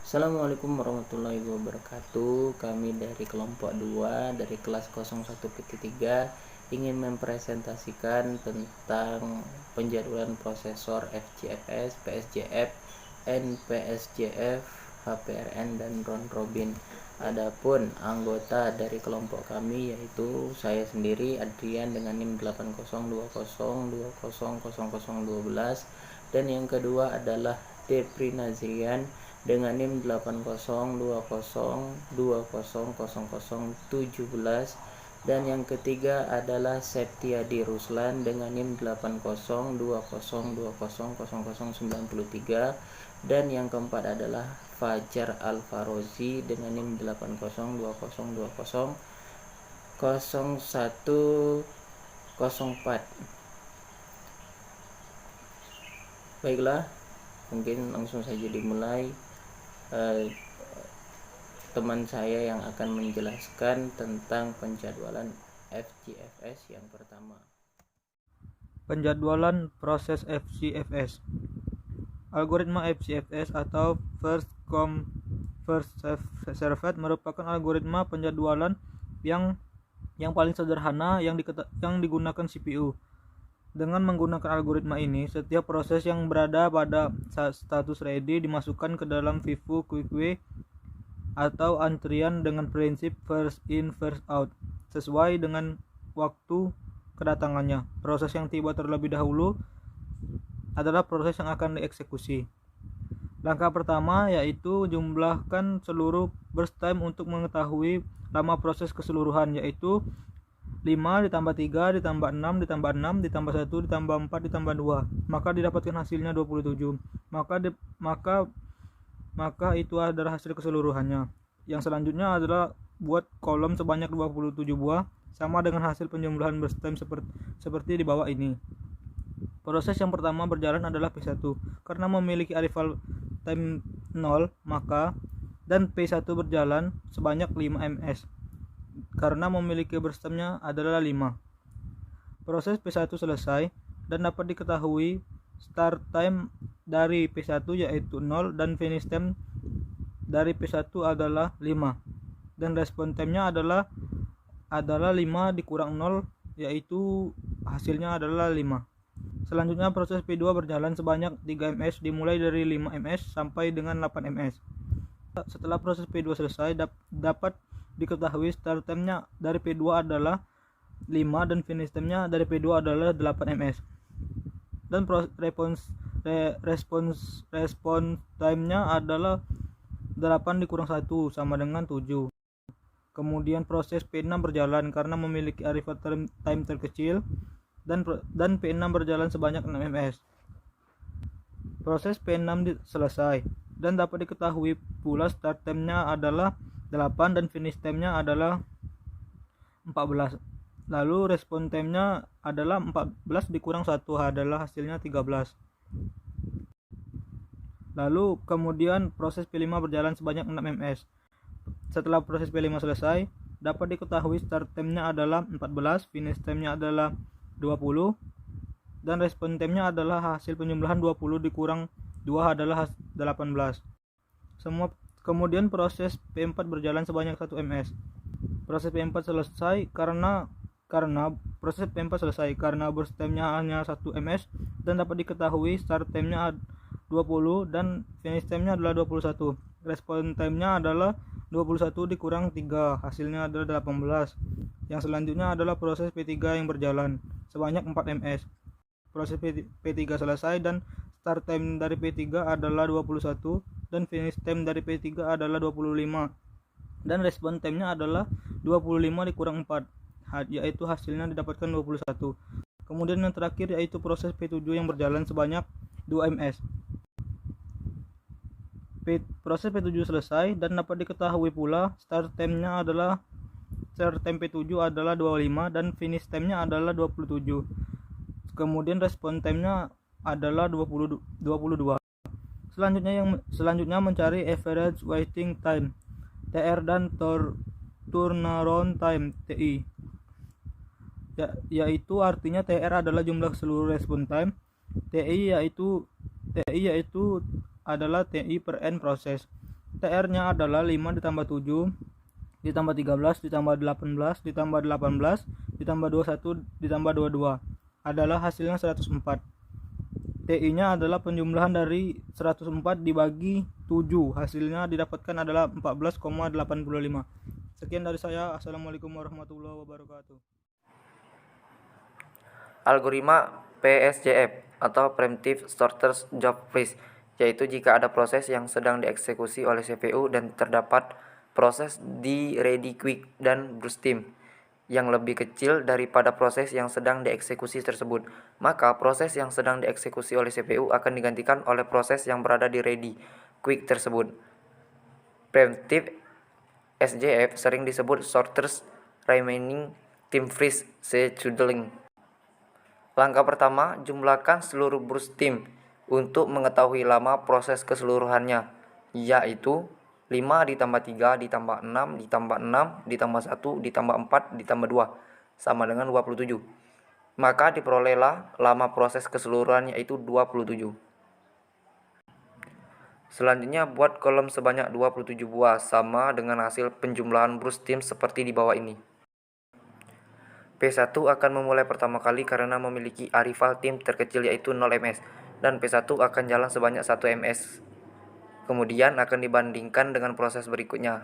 Assalamualaikum warahmatullahi wabarakatuh. Kami dari kelompok 2 dari kelas 01.3 ingin mempresentasikan tentang penjadwalan prosesor FCFS, PSJF, NPSJF, HPRN, dan round robin. Adapun anggota dari kelompok kami yaitu saya sendiri Adrian dengan NIM 8020200012, dan yang kedua adalah Depri Nazrian dengan NIM 8020200017, dan yang ketiga adalah Septiadi Ruslan dengan NIM 8020200093, dan yang keempat adalah Fajar Alfarozi dengan NIM 8020200104. Baiklah, mungkin langsung saja dimulai. Teman saya yang akan menjelaskan tentang penjadwalan FCFS yang pertama. Penjadwalan proses FCFS. Algoritma FCFS atau First Come First Served merupakan algoritma penjadwalan yang paling sederhana yang digunakan CPU. Dengan menggunakan algoritma ini, setiap proses yang berada pada status ready dimasukkan ke dalam FIFO Quick Way atau antrian dengan prinsip first in first out sesuai dengan waktu kedatangannya. Proses yang tiba terlebih dahulu adalah proses yang akan dieksekusi. Langkah pertama yaitu jumlahkan seluruh burst time untuk mengetahui lama proses keseluruhan, yaitu 5 ditambah 3 ditambah 6 ditambah 6 ditambah 1 ditambah 4 ditambah 2, maka didapatkan hasilnya 27. Maka itu adalah hasil keseluruhannya. Yang selanjutnya adalah buat kolom sebanyak 27 buah sama dengan hasil penjumlahan burst time seperti di bawah ini. Proses yang pertama berjalan adalah P1 karena memiliki arrival time 0, dan P1 berjalan sebanyak 5 ms karena memiliki burst time-nya adalah 5. Proses P1 selesai dan dapat diketahui start time dari P1 yaitu 0 dan finish time dari P1 adalah 5, dan respon time-nya adalah 5 dikurang 0 yaitu hasilnya adalah 5. Selanjutnya proses P2 berjalan sebanyak 3 ms dimulai dari 5 ms sampai dengan 8 ms. Setelah proses P2 selesai dapat diketahui start time-nya dari P2 adalah 5 dan finish time-nya dari P2 adalah 8 ms. Dan respons time-nya adalah 8 dikurang 1 sama dengan 7. Kemudian proses P6 berjalan karena memiliki arrival time terkecil dan P6 berjalan sebanyak 6 ms. Proses P6 selesai dan dapat diketahui pula start time-nya adalah 8 dan finish time-nya adalah 14. Lalu respon time-nya adalah 14 dikurang 1 adalah hasilnya 13. Lalu kemudian proses P5 berjalan sebanyak 6 ms. Setelah proses P5 selesai, dapat diketahui start time-nya adalah 14, finish time-nya adalah 20, dan respon time-nya adalah hasil penjumlahan 20 dikurang 2 adalah 18. Kemudian proses P4 berjalan sebanyak 1 ms. Proses P4 selesai karena proses P4 selesai karena burst time-nya hanya 1 ms dan dapat diketahui start time-nya 20 dan finish time-nya adalah 21. Respon time-nya adalah 21 dikurang 3 hasilnya adalah 18. Yang selanjutnya adalah proses P3 yang berjalan sebanyak 4 ms. Proses P3 selesai dan start time dari P3 adalah 21 dan finish time dari P3 adalah 25, dan respon time-nya adalah 25 dikurang 4 yaitu hasilnya didapatkan 21. Kemudian yang terakhir yaitu proses P7 yang berjalan sebanyak 2 ms. Proses P7 selesai dan dapat diketahui pula start time P7 adalah 25 dan finish time-nya adalah 27. Kemudian respon time-nya adalah 22. Selanjutnya mencari average waiting time TR dan turnaround time TI. Yaitu artinya TR adalah jumlah seluruh respon time, TI yaitu adalah TI per n proses. TR-nya adalah 5 ditambah 7 ditambah 13 ditambah 18 ditambah 18 ditambah 21 ditambah 22 adalah hasilnya 104. TI-nya adalah penjumlahan dari 104 dibagi 7. Hasilnya didapatkan adalah 14,85. Sekian dari saya. Assalamualaikum warahmatullahi wabarakatuh. Algoritma PSJF atau Preemptive Starters Job Freeze, yaitu jika ada proses yang sedang dieksekusi oleh CPU dan terdapat proses di ready quick dan burst time yang lebih kecil daripada proses yang sedang dieksekusi tersebut, maka proses yang sedang dieksekusi oleh CPU akan digantikan oleh proses yang berada di ready quick tersebut. Preemptive SJF sering disebut Shortest Remaining Time Freeze scheduling. Langkah pertama, jumlahkan seluruh burst time untuk mengetahui lama proses keseluruhannya, yaitu 5 ditambah 3 ditambah 6 ditambah 6 ditambah 1 ditambah 4 ditambah 2 sama dengan 27. Maka diperolehlah lama proses keseluruhan yaitu 27. Selanjutnya buat kolom sebanyak 27 buah sama dengan hasil penjumlahan burst time seperti di bawah ini. P1 akan memulai pertama kali karena memiliki arrival time terkecil yaitu 0 ms dan P1 akan jalan sebanyak 1 ms. Kemudian akan dibandingkan dengan proses berikutnya.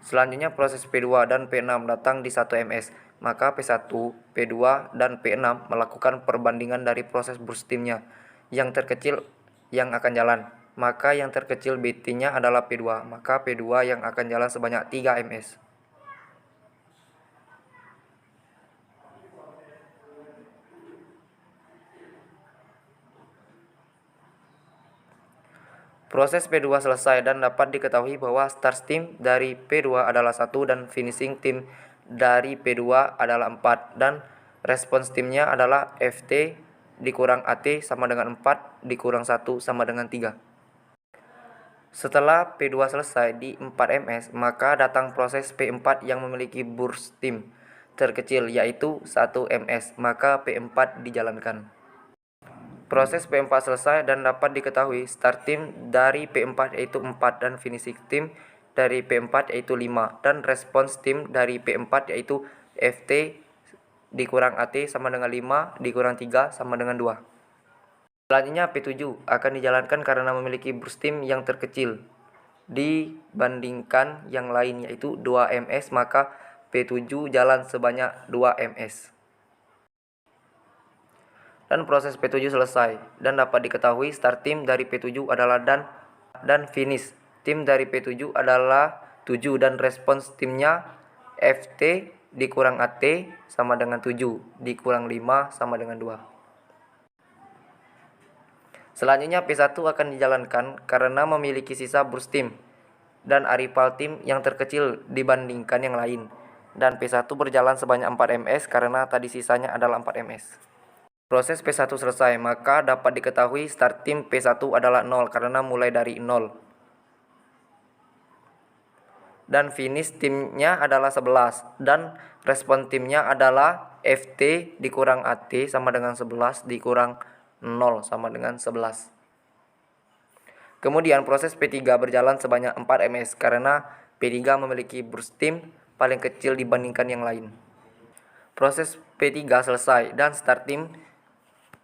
Selanjutnya proses P2 dan P6 datang di 1 ms, maka P1, P2, dan P6 melakukan perbandingan dari proses burst time-nya yang terkecil yang akan jalan. Maka yang terkecil BT-nya adalah P2, maka P2 yang akan jalan sebanyak 3 ms. Proses P2 selesai dan dapat diketahui bahwa start time dari P2 adalah 1 dan finishing time dari P2 adalah 4 dan response time-nya adalah FT dikurang AT sama dengan 4 dikurang 1 sama dengan 3. Setelah P2 selesai di 4 ms, maka datang proses P4 yang memiliki burst time terkecil yaitu 1 ms, maka P4 dijalankan. Proses P4 selesai dan dapat diketahui start time dari P4 yaitu 4 dan finishing time dari P4 yaitu 5 dan response time dari P4 yaitu FT dikurang AT sama dengan 5 dikurang 3 sama dengan 2. Selanjutnya P7 akan dijalankan karena memiliki burst time yang terkecil dibandingkan yang lain yaitu 2 ms, maka P7 jalan sebanyak 2 ms. Dan proses P7 selesai dan dapat diketahui start time dari P7 adalah dan finish time dari P7 adalah 7 dan response time-nya FT dikurang AT sama dengan 7 dikurang 5 sama dengan 2. Selanjutnya P1 akan dijalankan karena memiliki sisa burst time dan arrival time yang terkecil dibandingkan yang lain dan P1 berjalan sebanyak 4 ms karena tadi sisanya adalah 4 ms. Proses P1 selesai, maka dapat diketahui start time P1 adalah 0 karena mulai dari 0. Dan finish time-nya adalah 11 dan respon time-nya adalah FT dikurang AT sama dengan 11 dikurang 0 sama dengan 11. Kemudian proses P3 berjalan sebanyak 4 ms karena P3 memiliki burst time paling kecil dibandingkan yang lain. Proses P3 selesai dan start time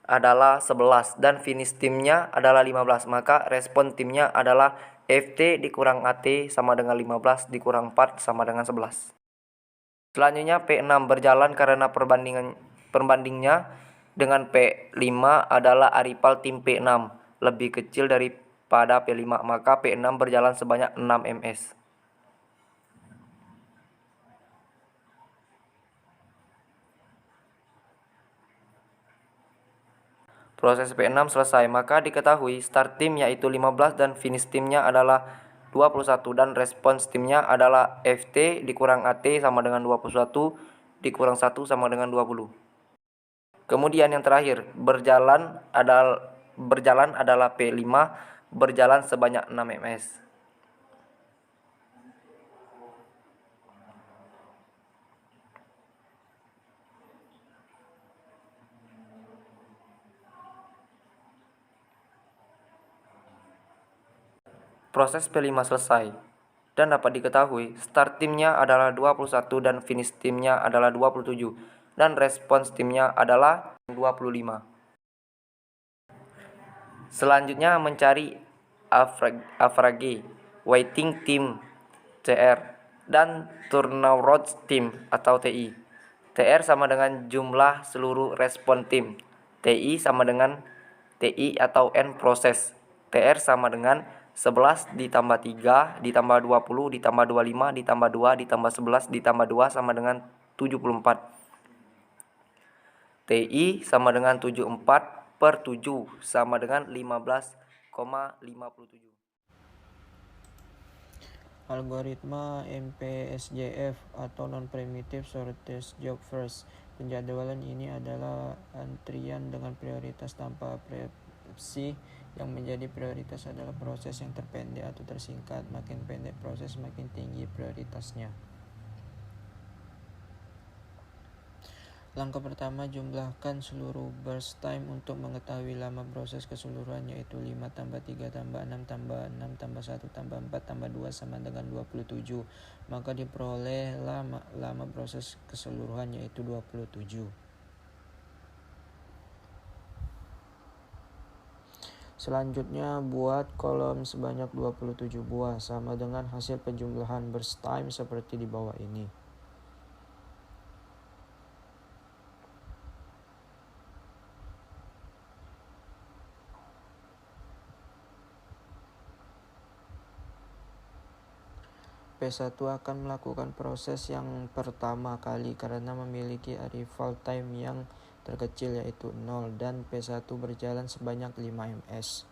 adalah 11 dan finish time-nya adalah 15, maka respon time-nya adalah FT dikurang AT sama dengan 15 dikurang 4 sama dengan 11. Selanjutnya P6 berjalan karena perbandingnya dengan P5 adalah arrival time P6 lebih kecil daripada P5, maka P6 berjalan sebanyak 6 ms. Proses P6 selesai, maka diketahui start time yaitu 15 dan finish time-nya adalah 21 dan response time-nya adalah FT dikurang AT sama dengan 21 dikurang 1 sama dengan 20. Kemudian yang terakhir, berjalan adalah P5 berjalan sebanyak 6 ms. proses P5 selesai dan dapat diketahui start timnya adalah 21 dan finish timnya adalah 27 dan respons timnya adalah 25. Selanjutnya mencari average waiting tim (CR) dan turnaround tim atau TI. TR sama dengan jumlah seluruh respon tim. TI sama dengan TI atau end proses. TR sama dengan 11 ditambah 3 ditambah 20 ditambah 25 ditambah 2 ditambah 11 ditambah 2 sama dengan 74. TI sama dengan 74/7 sama dengan 15,57. Algoritma MPSJF atau Non-Primitive Shortest Job First. Penjadwalan ini adalah antrian dengan prioritas tanpa preempsi. Yang menjadi prioritas adalah proses yang terpendek atau tersingkat. Makin pendek proses, makin tinggi prioritasnya. Langkah pertama, jumlahkan seluruh burst time untuk mengetahui lama proses keseluruhan, yaitu 5 tambah 3 tambah 6 tambah 6 tambah 1 tambah 4 tambah 2 sama dengan 27. Maka diperolehlah lama proses keseluruhan, yaitu 27. Selanjutnya, buat kolom sebanyak 27 buah sama dengan hasil penjumlahan burst time seperti di bawah ini. P1 akan melakukan proses yang pertama kali karena memiliki arrival time yang terkecil yaitu 0 dan P1 berjalan sebanyak 5 ms.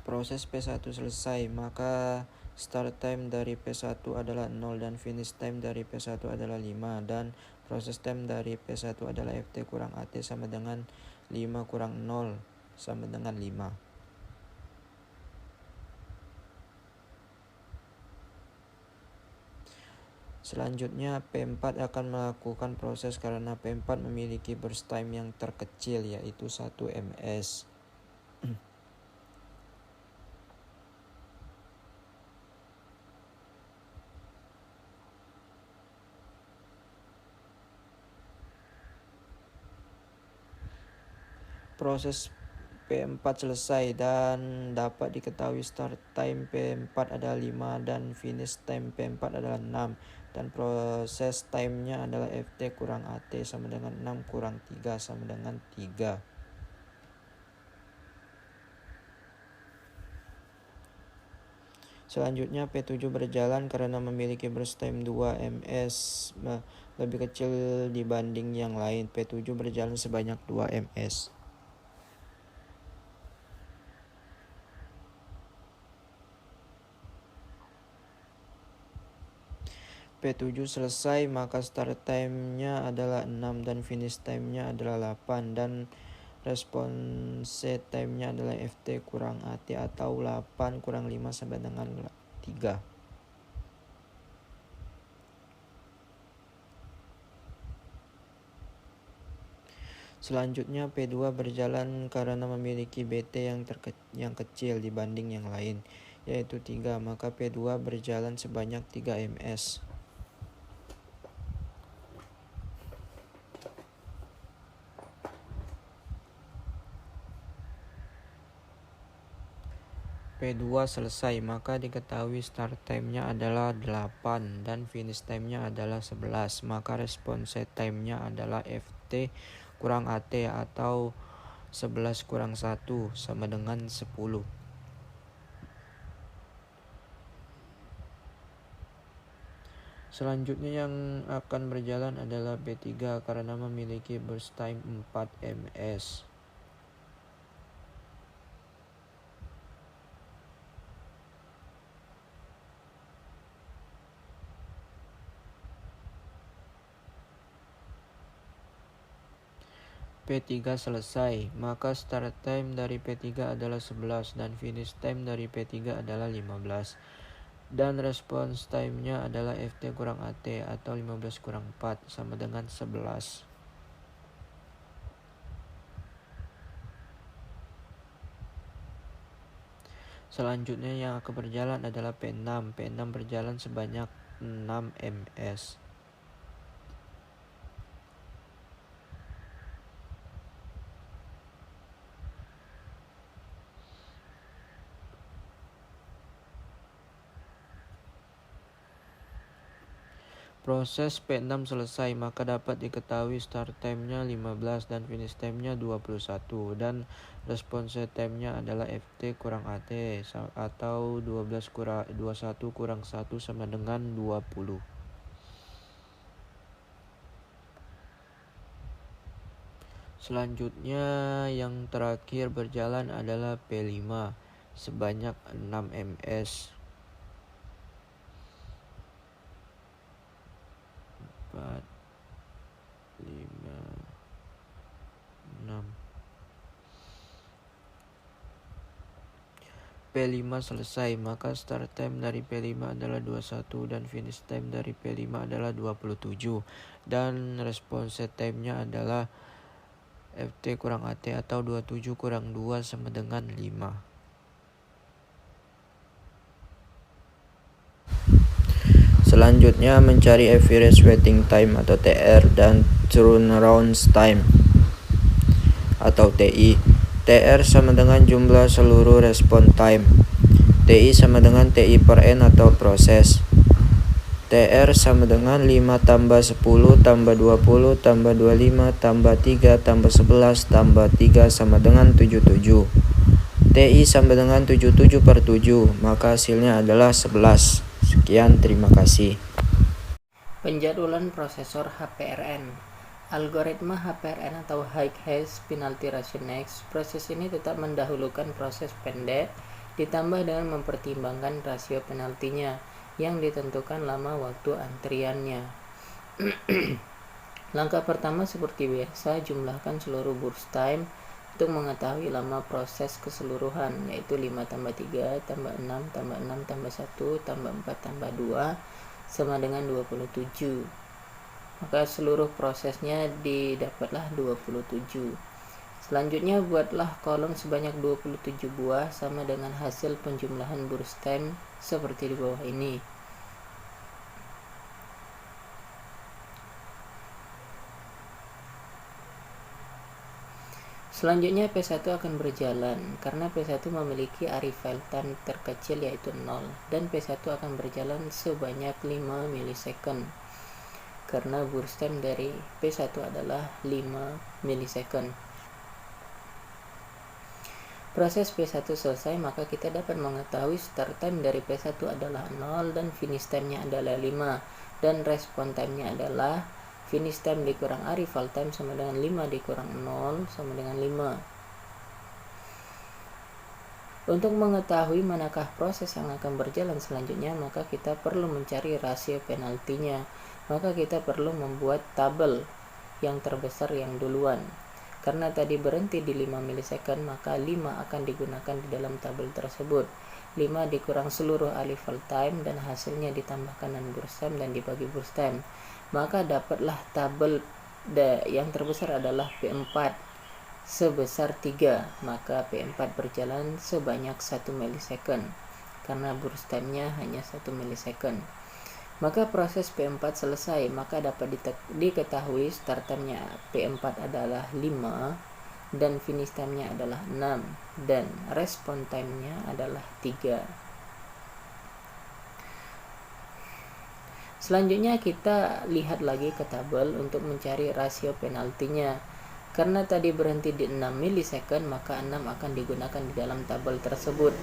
Proses P1 selesai, maka start time dari P1 adalah 0 dan finish time dari P1 adalah 5 dan proses time dari P1 adalah FT kurang AT sama dengan 5 kurang 0 sama dengan 5. Selanjutnya P4 akan melakukan proses karena P4 memiliki burst time yang terkecil yaitu 1 ms. Proses P4 selesai dan dapat diketahui start time P4 adalah 5 dan finish time P4 adalah 6 dan proses timenya adalah FT kurang AT sama dengan 6 kurang 3 sama dengan 3. Selanjutnya P7 berjalan karena memiliki burst time 2 ms lebih kecil dibanding yang lain. P7 berjalan sebanyak 2 ms. P7 selesai, maka start time-nya adalah 6 dan finish time-nya adalah 8 dan response time-nya adalah FT kurang AT atau 8 kurang 5 sama dengan 3. Selanjutnya P2 berjalan karena memiliki BT yang kecil dibanding yang lain, yaitu 3, maka P2 berjalan sebanyak 3 ms. P2 selesai, maka diketahui start time-nya adalah 8 dan finish time-nya adalah 11, maka response time-nya adalah FT kurang AT atau 11 kurang 1 sama dengan 10. Selanjutnya yang akan berjalan adalah P3 karena memiliki burst time 4 ms. P3 selesai, maka start time dari P3 adalah 11 dan finish time dari P3 adalah 15. dan response time-nya adalah Ft kurang At atau 15 kurang 4 sama dengan 11. Selanjutnya yang akan berjalan adalah P6. P6 berjalan sebanyak 6 ms. Proses P6 selesai, maka dapat diketahui start time-nya 15 dan finish time-nya 21 dan response time-nya adalah Ft kurang At atau 21 kurang 1 sama dengan 20. Selanjutnya yang terakhir berjalan adalah P5 sebanyak 6 ms. 4, 5, 6. P5 selesai, maka start time dari P5 adalah 21 dan finish time dari P5 adalah 27 dan response time-nya adalah Ft kurang At atau 27 kurang 2 sama dengan 5. Selanjutnya mencari average waiting time atau TR dan turnaround time atau TI. TR sama dengan jumlah seluruh respon time. TI sama dengan TI per N atau proses. TR sama dengan 5 tambah 10 tambah 20 tambah 25 tambah 3 tambah 11 tambah 3 sama dengan 77. TI sama dengan 77 per 7, maka hasilnya adalah 11. Sekian, terima kasih. Penjadwalan prosesor HPRN. Algoritma HPRN atau High Hash Penalty Ration Next. Proses ini tetap mendahulukan proses pendek ditambah dengan mempertimbangkan rasio penaltinya yang ditentukan lama waktu antriannya. Langkah pertama seperti biasa, jumlahkan seluruh burst time untuk mengetahui lama proses keseluruhan, yaitu 5 tambah 3 tambah 6 tambah 6 tambah 1 tambah 4 tambah 2 sama dengan 27. Maka seluruh prosesnya didapatlah 27. Selanjutnya buatlah kolom sebanyak 27 buah sama dengan hasil penjumlahan burst time seperti di bawah ini. Selanjutnya P1 akan berjalan karena P1 memiliki arrival time terkecil yaitu 0 dan P1 akan berjalan sebanyak 5 milisecond karena burst time dari P1 adalah 5 milisecond. Proses P1 selesai, maka kita dapat mengetahui start time dari P1 adalah 0 dan finish time-nya adalah 5 dan respon time-nya adalah finish time dikurang arrival time sama dengan 5 dikurang 0 sama dengan 5. Untuk mengetahui manakah proses yang akan berjalan selanjutnya, maka kita perlu mencari rasio penaltinya. Maka kita perlu membuat tabel yang terbesar yang duluan. Karena tadi berhenti di 5 milisecond, maka 5 akan digunakan di dalam tabel tersebut. 5 dikurang seluruh arrival time dan hasilnya ditambahkan dengan burst time dan dibagi burst time. Maka dapatlah tabel yang terbesar adalah P4 sebesar 3, maka P4 berjalan sebanyak 1 milisecond karena burst time-nya hanya 1 milisecond. Maka proses P4 selesai, maka dapat diketahui start time-nya P4 adalah 5 dan finish time-nya adalah 6 dan respon time-nya adalah 3. Selanjutnya kita lihat lagi ke tabel untuk mencari rasio penaltinya. Karena tadi berhenti di 6 milisecond, maka 6 akan digunakan di dalam tabel tersebut.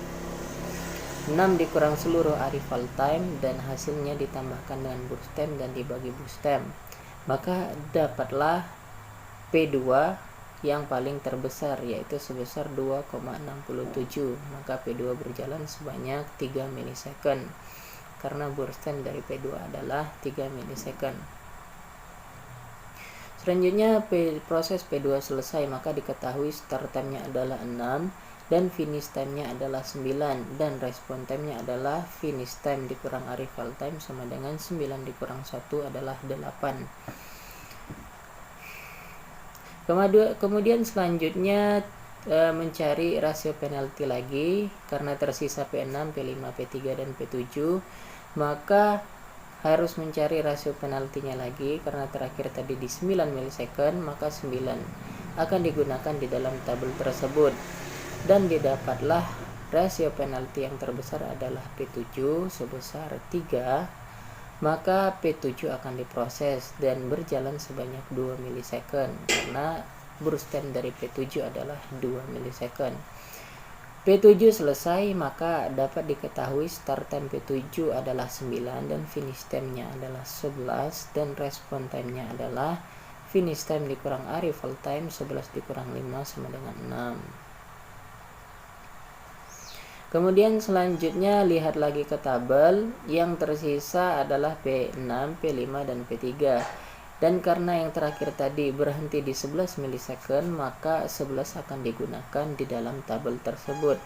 6 dikurang seluruh arrival time dan hasilnya ditambahkan dengan burst time dan dibagi burst time. Maka dapatlah P2 yang paling terbesar, yaitu sebesar 2,67. Maka P2 berjalan sebanyak 3 milisecond. Karena burst time dari P2 adalah 3 milisecond. Selanjutnya proses P2 selesai, maka diketahui start time-nya adalah 6 dan finish time-nya adalah 9, dan respon time-nya adalah finish time dikurang arrival time sama dengan 9 dikurang 1 adalah 8. Kemudian selanjutnya mencari rasio penalti lagi, karena tersisa P6, P5, P3 dan P7, maka harus mencari rasio penaltinya lagi, karena terakhir tadi di 9 milisecond, maka 9 akan digunakan di dalam tabel tersebut, dan didapatlah rasio penalti yang terbesar adalah P7 sebesar 3, maka P7 akan diproses dan berjalan sebanyak 2 milisecond, karena burst time dari P7 adalah 2 milisecond. P7 selesai, maka dapat diketahui start time P7 adalah 9 dan finish time-nya adalah 11, dan respon time-nya adalah finish time dikurang arrival time 11 dikurang 5 sama dengan 6. Kemudian selanjutnya lihat lagi ke tabel, yang tersisa adalah P6, P5 dan P3. Dan karena yang terakhir tadi berhenti di 11 milisecond, maka 11 akan digunakan di dalam tabel tersebut,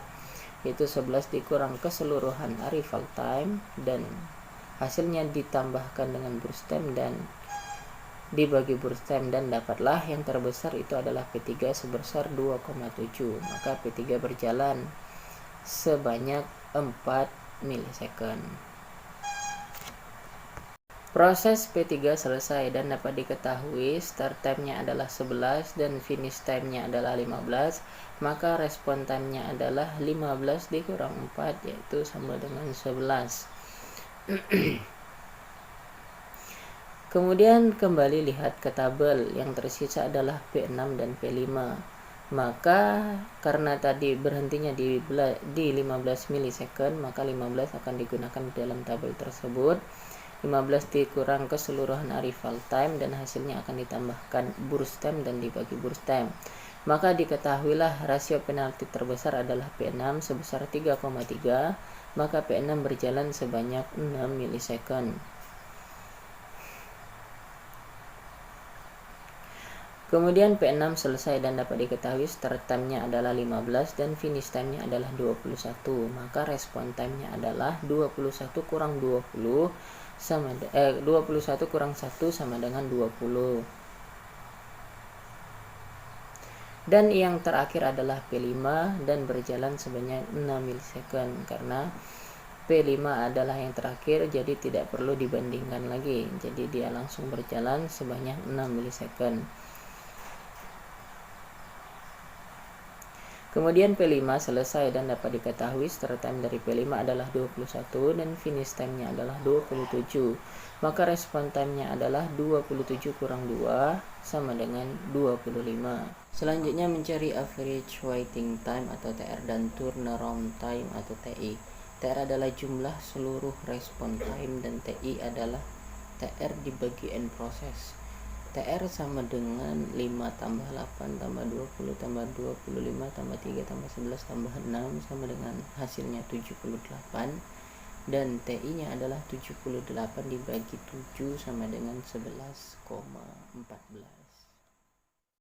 yaitu 11 dikurang keseluruhan arrival time dan hasilnya ditambahkan dengan burst time dan dibagi burst time, dan dapatlah yang terbesar itu adalah P3 sebesar 2,7. Maka P3 berjalan sebanyak 4 milisecond. Proses P3 selesai dan dapat diketahui start time-nya adalah 11 dan finish time-nya adalah 15, maka respon time-nya adalah 15 dikurang 4, yaitu sama dengan 11. Kemudian kembali lihat ke tabel, yang tersisa adalah P6 dan P5. Maka karena tadi berhentinya di 15 milisecond, maka 15 akan digunakan di dalam tabel tersebut. 15 dikurang keseluruhan arrival time dan hasilnya akan ditambahkan burst time dan dibagi burst time. Maka diketahuilah rasio penalti terbesar adalah P6 sebesar 3,3, maka P6 berjalan sebanyak 6 milisecond. Kemudian P6 selesai dan dapat diketahui start time-nya adalah 15 dan finish time-nya adalah 21. Maka respon time-nya adalah 21 kurang 20 sama 21 kurang 1 sama dengan 20. Dan yang terakhir adalah P5 dan berjalan sebanyak 6 milisecond, karena P5 adalah yang terakhir, jadi tidak perlu dibandingkan lagi. Jadi dia langsung berjalan sebanyak 6 milisecond. Kemudian P5 selesai dan dapat diketahui start time dari P5 adalah 21 dan finish time-nya adalah 27. Maka respon time-nya adalah 27 kurang 2 sama dengan 25. Selanjutnya mencari average waiting time atau TR dan turnaround time atau TI. TR adalah jumlah seluruh respon time dan TI adalah TR dibagi N proses. TR sama dengan 5 tambah 8 tambah 20 tambah 25 tambah 3 tambah 11 tambah 6 sama dengan hasilnya 78, dan TI-nya adalah 78 dibagi 7 sama dengan 11,14.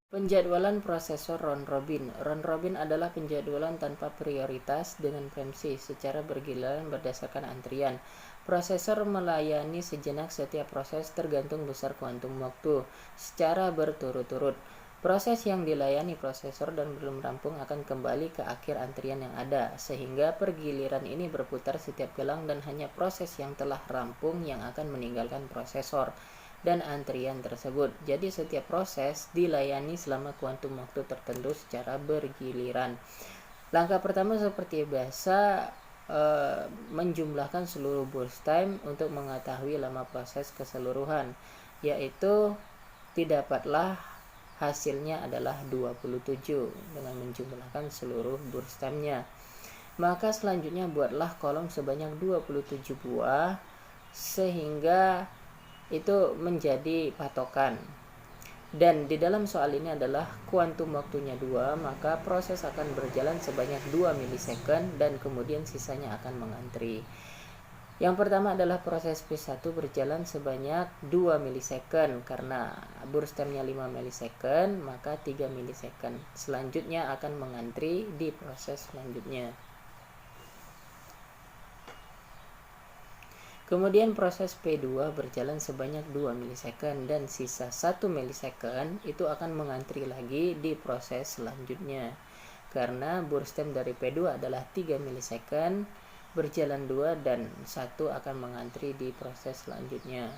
Penjadwalan prosesor round robin. Round robin adalah penjadwalan tanpa prioritas dengan preemsi secara bergiliran berdasarkan antrian. Prosesor melayani sejenak setiap proses tergantung besar kuantum waktu secara berturut-turut. Proses yang dilayani prosesor dan belum rampung akan kembali ke akhir antrian yang ada, sehingga pergiliran ini berputar setiap gelang dan hanya proses yang telah rampung yang akan meninggalkan prosesor dan antrian tersebut. Jadi setiap proses dilayani selama kuantum waktu tertentu secara bergiliran. Langkah pertama seperti biasa, menjumlahkan seluruh burst time untuk mengetahui lama proses keseluruhan, yaitu didapatlah hasilnya adalah 27 dengan menjumlahkan seluruh burst time-nya. Maka selanjutnya buatlah kolom sebanyak 27 buah sehingga itu menjadi patokan. Dan di dalam soal ini adalah kuantum waktunya 2, maka proses akan berjalan sebanyak 2 milisecond dan kemudian sisanya akan mengantri. Yang pertama adalah proses P1 berjalan sebanyak 2 milisecond. Karena burst time-nya 5 milisecond, maka 3 milisecond. Selanjutnya akan mengantri di proses selanjutnya. Kemudian proses P2 berjalan sebanyak 2 milisecond dan sisa 1 milisecond itu akan mengantri lagi di proses selanjutnya. Karena burst time dari P2 adalah 3 milisecond, berjalan 2 dan 1 akan mengantri di proses selanjutnya.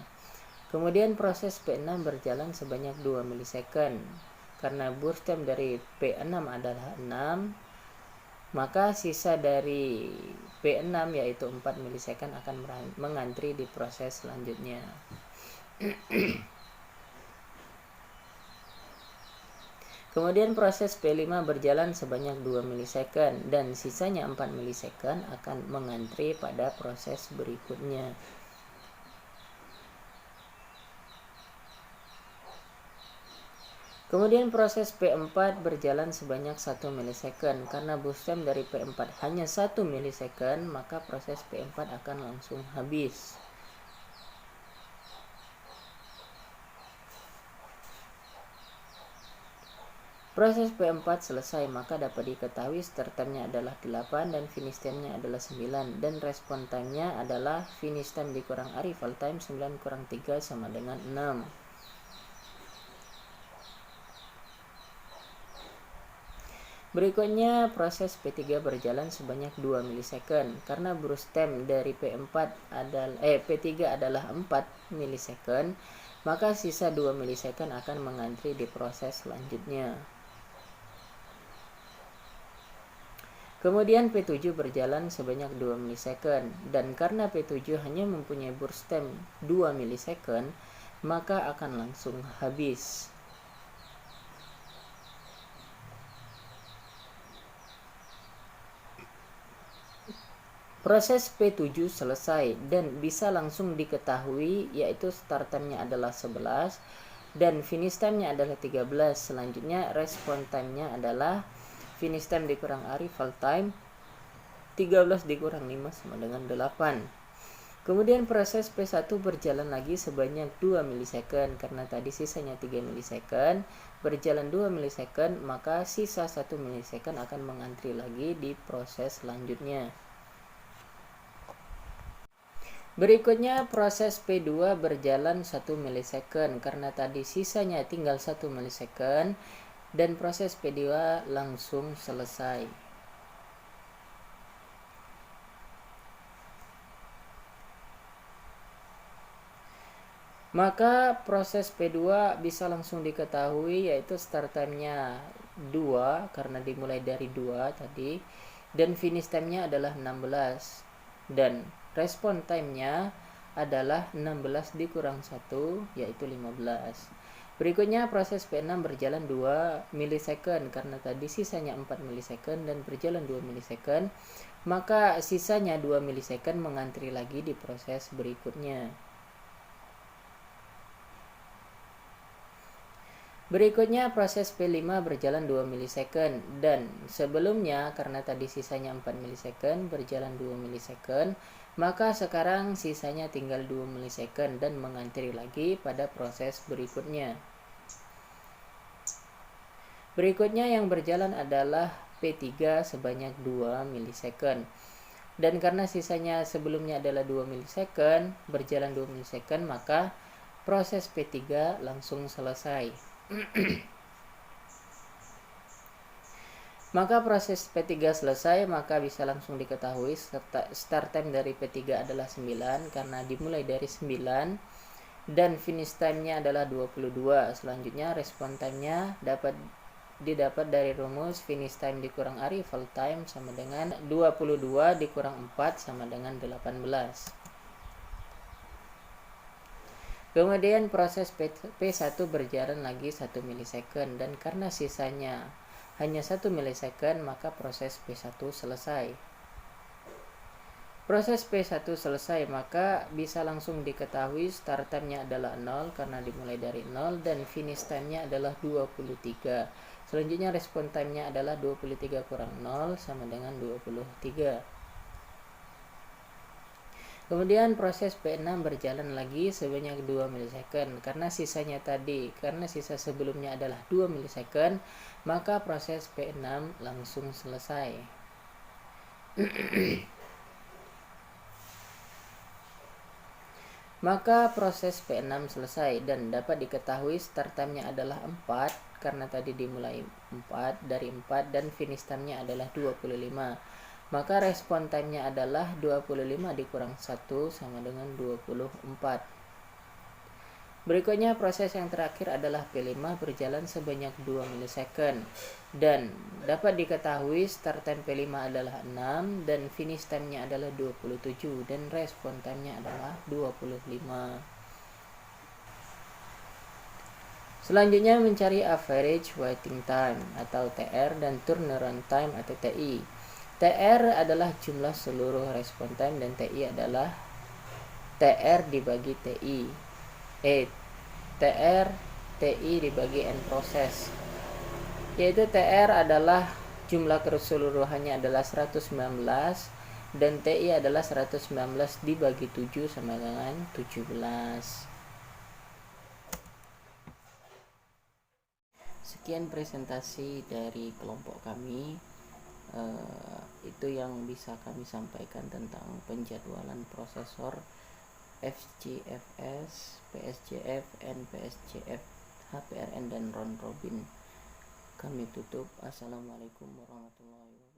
Kemudian proses P6 berjalan sebanyak 2 milisecond. Karena burst time dari P6 adalah 6, maka sisa dari P6 yaitu 4 milisecond akan mengantri di proses selanjutnya. Kemudian proses P5 berjalan sebanyak 2 milisecond dan sisanya 4 milisecond akan mengantri pada proses berikutnya. Kemudian proses P4 berjalan sebanyak 1 milisecond. Karena burst time dari P4 hanya 1 milisecond, maka proses P4 akan langsung habis. Proses P4 selesai, maka dapat diketahui start time-nya adalah 8 dan finish time-nya adalah 9. Dan respon time-nya adalah finish time dikurang arrival time 9 kurang 3 sama dengan 6. Berikutnya proses P3 berjalan sebanyak 2 milisecond. Karena burst time dari P3 adalah 4 milisecond, maka sisa 2 milisecond akan mengantri di proses selanjutnya. Kemudian P7 berjalan sebanyak 2 milisecond dan karena P7 hanya mempunyai burst time 2 milisecond, maka akan langsung habis. Proses P7 selesai dan bisa langsung diketahui, yaitu start time-nya adalah 11 dan finish time-nya adalah 13. Selanjutnya respon time-nya adalah finish time dikurang arrival time 13 dikurang 5 sama dengan 8. Kemudian proses P1 berjalan lagi sebanyak 2 milisecond. Karena tadi sisanya 3 milisecond, berjalan 2 milisecond, maka sisa 1 milisecond akan mengantri lagi di proses selanjutnya. Berikutnya proses P2 berjalan 1 milisecond. Karena tadi sisanya tinggal 1 milisecond dan proses P2 langsung selesai. Maka proses P2 bisa langsung diketahui, yaitu start time-nya 2 karena dimulai dari 2 tadi, dan finish time-nya adalah 16 dan respon time-nya adalah 16 dikurang 1 yaitu 15. Berikutnya proses P6 berjalan 2 milisecond. Karena tadi sisanya 4 milisecond dan berjalan 2 milisecond, maka sisanya 2 milisecond mengantri lagi di proses berikutnya. Berikutnya proses P5 berjalan 2 milisecond dan sebelumnya karena tadi sisanya 4 milisecond berjalan 2 milisecond, maka sekarang sisanya tinggal 2 milisecond dan mengantri lagi pada proses berikutnya. Berikutnya yang berjalan adalah P3 sebanyak 2 milisecond. Dan karena sisanya sebelumnya adalah 2 milisecond, berjalan 2 milisecond, maka proses P3 langsung selesai. Maka proses P3 selesai, maka bisa langsung diketahui start time dari P3 adalah 9 karena dimulai dari 9 dan finish time-nya adalah 22. Selanjutnya respon time-nya didapat dari rumus finish time dikurang arrival time sama dengan 22 dikurang 4 sama dengan 18. Kemudian proses P1 berjalan lagi 1 milisecond dan karena sisanya hanya 1 milisecond, maka proses P1 selesai. Proses P1 selesai, maka bisa langsung diketahui start time-nya adalah 0 karena dimulai dari 0 dan finish time-nya adalah 23. Selanjutnya respon time-nya adalah 23 kurang 0 sama dengan 23. Kemudian proses P6 berjalan lagi sebanyak 2 milisecond. Karena sisa sebelumnya adalah 2 milisecond, maka proses P6 langsung selesai. Maka proses P6 selesai dan dapat diketahui start time-nya adalah 4 karena tadi dimulai 4 dari 4 dan finish time-nya adalah 25. Maka respon time-nya adalah 25 dikurang 1 sama dengan 24. Berikutnya proses yang terakhir adalah P5 berjalan sebanyak 2 milisecond dan dapat diketahui start time P5 adalah 6 dan finish time-nya adalah 27 dan respon time-nya adalah 25. Selanjutnya mencari average waiting time atau TR dan turnaround time atau TI. TR adalah jumlah seluruh respon time dan TI adalah TR dibagi TI. TR TI dibagi end process. Yaitu TR adalah jumlah keseluruhannya adalah 119 dan TI adalah 119 dibagi 7 sama dengan 17. Sekian presentasi dari kelompok kami. Itu yang bisa kami sampaikan tentang penjadwalan prosesor FGFS, PSJF, NPSJF, HPRN dan round robin. Kami tutup. Assalamualaikum warahmatullahi wabarakatuh.